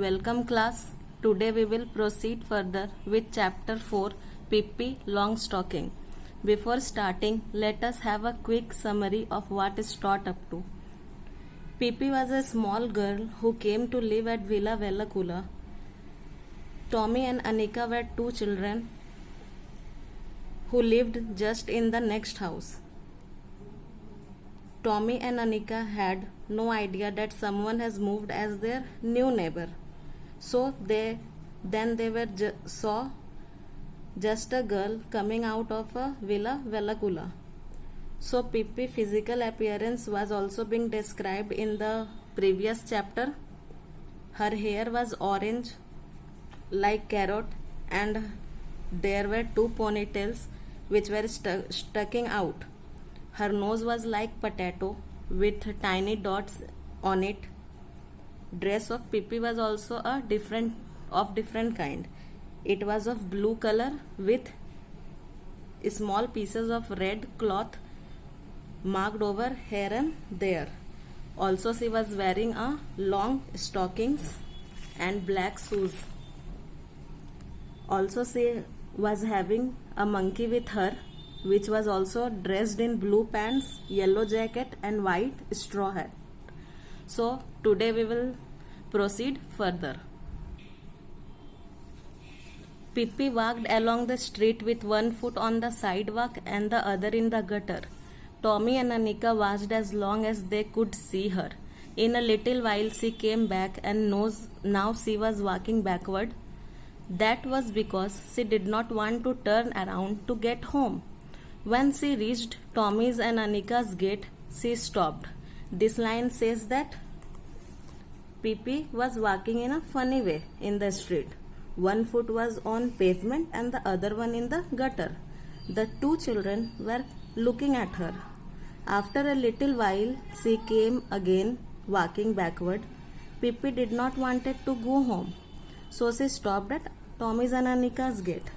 Welcome class. Today we will proceed further with chapter 4 Pippi Longstocking. Before starting, let us have a quick summary of what is taught up to. Pippi was a small girl who came to live at Villa Vellacula. Tommy and Annika were two children who lived just in the next house. Tommy and Annika had no idea that someone has moved as their new neighbor. So they saw just a girl coming out of a Villa Vellacula. So Pippi's physical appearance was also being described in the previous chapter. Her hair was orange like carrot and there were two ponytails which were sticking out. Her nose was like potato with tiny dots on it. Dress of Pippi was also different kind. It was of blue color with small pieces of red cloth marked over here and there. Also she was wearing a long stockings and black shoes. Also she was having a monkey with her, which was also dressed in blue pants, yellow jacket and white straw hat. So today we will proceed further. Pippi walked along the street with one foot on the sidewalk and the other in the gutter. Tommy and Annika watched as long as they could see her. In a little while she came back and now she was walking backward. That was because she did not want to turn around to get home. When she reached Tommy's and Annika's gate, she stopped. This line says that Pippi was walking in a funny way in the street. One foot was on pavement and the other one in the gutter. The two children were looking at her. After a little while, she came again walking backward. Pippi did not want to go home, so she stopped at Tommy's and Annika's gate.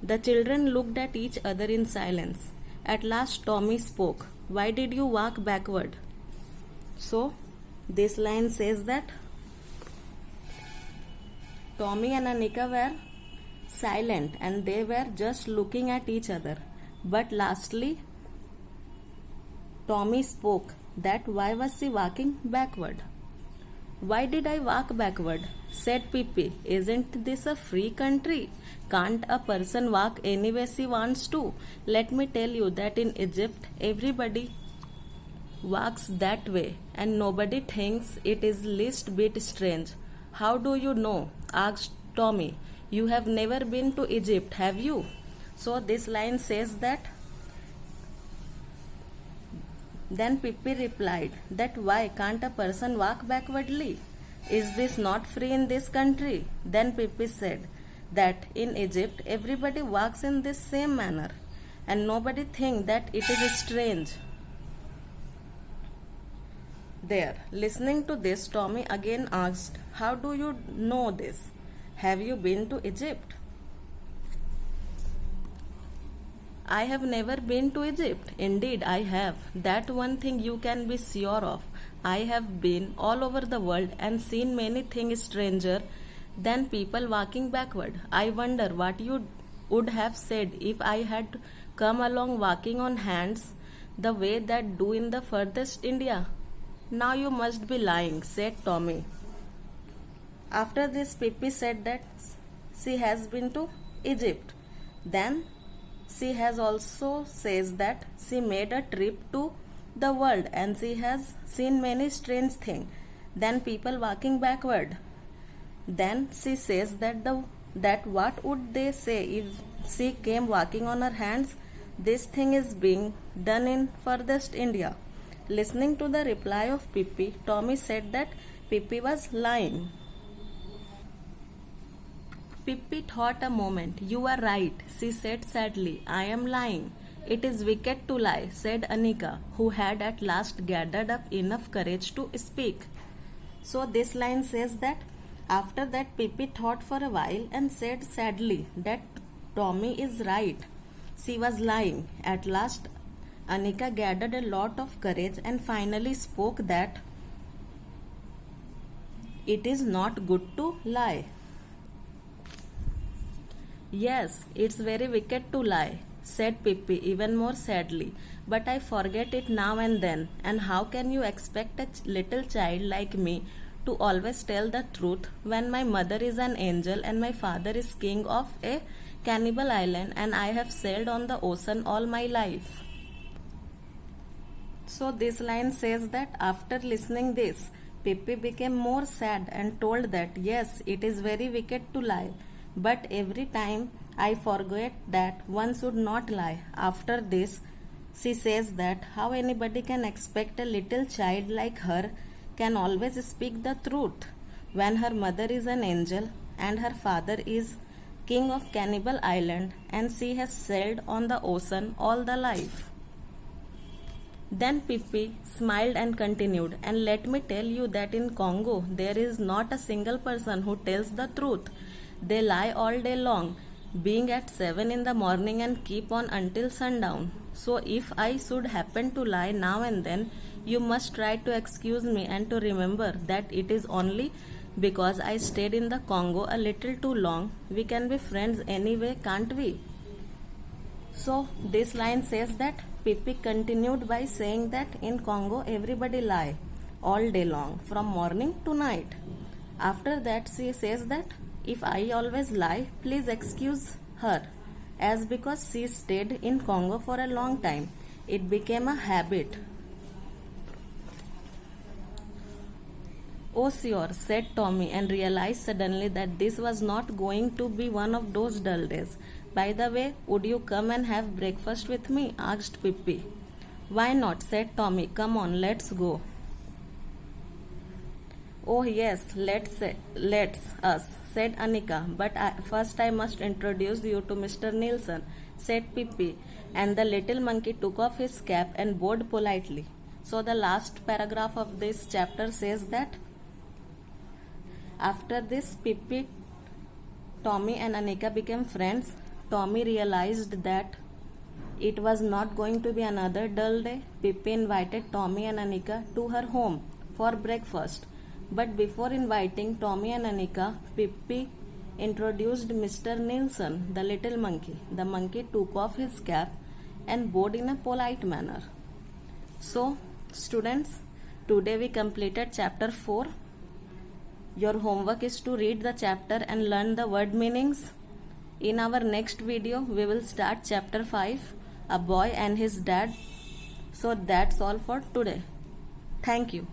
The children looked at each other in silence. At last Tommy spoke. Why did you walk backward? So this line says that Tommy and Annika were silent and they were just looking at each other. But lastly, Tommy spoke that why was she walking backward? Why did I walk backward? Said Pippi. Isn't this a free country? Can't a person walk any way she wants to? Let me tell you that in Egypt everybody walks that way and nobody thinks it is least bit strange. How do you know? Asked Tommy. You have never been to Egypt, have you? So this line says that. Then Pippi replied that why can't a person walk backwardly? Is this not free in this country? Then Pippi said that in Egypt everybody walks in this same manner and nobody thinks that it is strange. There, listening to this, Tommy again asked, how do you know this? Have you been to Egypt? I have never been to Egypt. Indeed, I have. That one thing you can be sure of. I have been all over the world and seen many things stranger than people walking backward. I wonder what you would have said if I had come along walking on hands the way that do in the furthest India. Now you must be lying, said Tommy. After this, Pippi said that she has been to Egypt. Then she has also says that she made a trip to the world and she has seen many strange things than people walking backward. Then she says that what would they say if she came walking on her hands? This thing is being done in furthest India. Listening to the reply of Pippi, Tommy said that Pippi was lying. Pippi thought a moment. You are right, she said sadly. I am lying. It is wicked to lie, said Annika, who had at last gathered up enough courage to speak. So this line says that after that Pippi thought for a while and said sadly that Tommy is right. She was lying. At last Annika gathered a lot of courage and finally spoke that It is not good to lie. Yes, it's very wicked to lie, said Pippi even more sadly. But I forget it now and then. And how can you expect a little child like me to always tell the truth when my mother is an angel and my father is king of a cannibal island and I have sailed on the ocean all my life? So this line says that after listening this, Pippi became more sad and told that yes, it is very wicked to lie. But every time I forget that one should not lie. After this, she says that how anybody can expect a little child like her can always speak the truth when her mother is an angel and her father is king of Cannibal Island and she has sailed on the ocean all the life. Then Pippi smiled and continued, and let me tell you that in Congo there is not a single person who tells the truth. They lie all day long, being at 7 in the morning and keep on until sundown. So if I should happen to lie now and then, you must try to excuse me and to remember that it is only because I stayed in the Congo a little too long. We can be friends anyway, can't we? So this line says that Pippi continued by saying that in Congo everybody lie all day long from morning to night. After that she says that if I always lie, please excuse her, as because she stayed in Congo for a long time. It became a habit. Oh sure, said Tommy and realized suddenly that this was not going to be one of those dull days. By the way, would you come and have breakfast with me? Asked Pippi. Why not? Said Tommy. Come on, let's go. Oh yes, let's us, said Annika. But first I must introduce you to Mr. Nielsen, said Pippi. And the little monkey took off his cap and bowed politely. So the last paragraph of this chapter says that after this, Pippi, Tommy and Annika became friends. Tommy realized that it was not going to be another dull day. Pippi invited Tommy and Annika to her home for breakfast. But before inviting Tommy and Annika, Pippi introduced Mr. Nielsen, the little monkey. The monkey took off his cap and bowed in a polite manner. So, students, today we completed chapter 4. Your homework is to read the chapter and learn the word meanings. In our next video, we will start chapter 5, A Boy and His Dad. So that's all for today. Thank you.